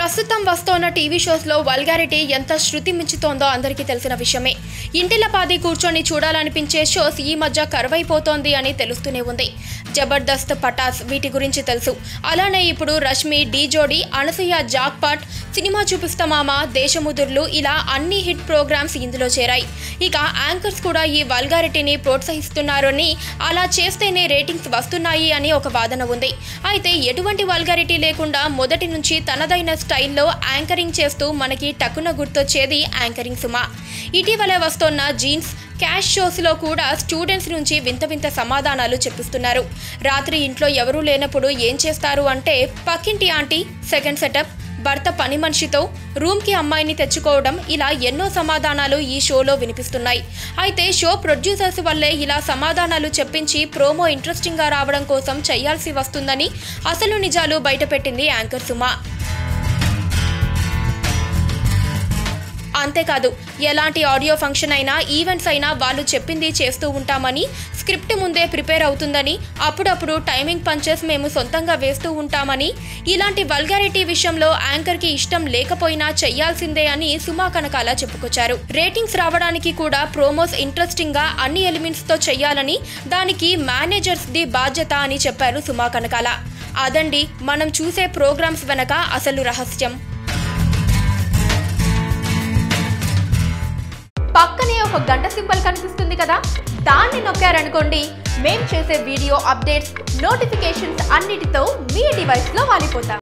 ప్రస్తుతం వస్తున్న TV షోస్లో vulgarity ఎంత శృతి మించుతోందో అందరికీ తెలిసిన విషయమే. ఇంటిలపాది కూర్చొని చూడాలనిపించే షోస్ ఈ మధ్య కరువైపోతోంది అని తెలుస్తూనే ఉంది. జబర్దస్త్, పటాస్ వీటి గురించి తెలుసు. అలానే ఇప్పుడు రష్మి, డి జోడి, అనసూయ, జాక్పాట్, సినిమా చూపిస్తామామ, దేశముదుర్లు ఇలా అన్ని హిట్ ప్రోగ్రామ్స్ ఇందులో చేరాయి. ఇక యాంకర్స్ కూడా ఈ వల్గారిటీని ప్రోత్సహిస్తున్నారని, అలా చేస్తేనే రేటింగ్స్ వస్తున్నాయి అని ఒక వాదన ఉంది. అయితే ఎటువంటి వల్గారిటీ లేకుండా మొదటి నుంచి తనదైన స్టైల్లో యాంకరింగ్ చేస్తూ మనకి టక్కున గుర్తొచ్చేది యాంకరింగ్ సుమ. ఇటీవల వస్తున్న జీన్స్, క్యాష్ షోస్లో కూడా స్టూడెంట్స్ నుంచి వింత వింత సమాధానాలు చెప్పిస్తున్నారు. రాత్రి ఇంట్లో ఎవరూ లేనప్పుడు ఏం చేస్తారు అంటే, పక్కింటి ఆంటీ, సెకండ్ సెటప్, భర్త పని మనిషితో, రూమ్కి అమ్మాయిని తెచ్చుకోవడం, ఇలా ఎన్నో సమాధానాలు ఈ షోలో వినిపిస్తున్నాయి. అయితే షో ప్రొడ్యూసర్స్ వల్లే ఇలా సమాధానాలు చెప్పించి ప్రోమో ఇంట్రెస్టింగ్గా రావడం కోసం చేయాల్సి వస్తుందని అసలు నిజాలు బయటపెట్టింది యాంకర్ సుమ. అంతేకాదు, ఎలాంటి ఆడియో ఫంక్షన్ అయినా, ఈవెంట్స్ అయినా వాళ్ళు చెప్పింది చేస్తూ ఉంటామని, స్క్రిప్ట్ ముందే ప్రిపేర్ అవుతుందని, అప్పుడప్పుడు టైమింగ్ పంచెస్ మేము సొంతంగా వేస్తూ ఉంటామని, ఇలాంటి వల్గారిటీ విషయంలో యాంకర్కి ఇష్టం లేకపోయినా చెయ్యాల్సిందే అని సుమా కనకాల చెప్పుకొచ్చారు. రేటింగ్స్ రావడానికి కూడా ప్రోమోస్ ఇంట్రెస్టింగ్గా అన్ని ఎలిమెంట్స్తో చెయ్యాలని, దానికి మేనేజర్స్ ది బాధ్యత అని చెప్పారు సుమా కనకాల. అదండి మనం చూసే ప్రోగ్రామ్స్ వెనక అసలు రహస్యం. పక్కనే ఒక గంట సింబల్ కనిపిస్తుంది కదా, దాన్ని నొక్కారనుకోండి, మేం చేసే వీడియో అప్డేట్స్, నోటిఫికేషన్స్ అన్నిటితో మీ డివైస్లో వాలిపోతాం.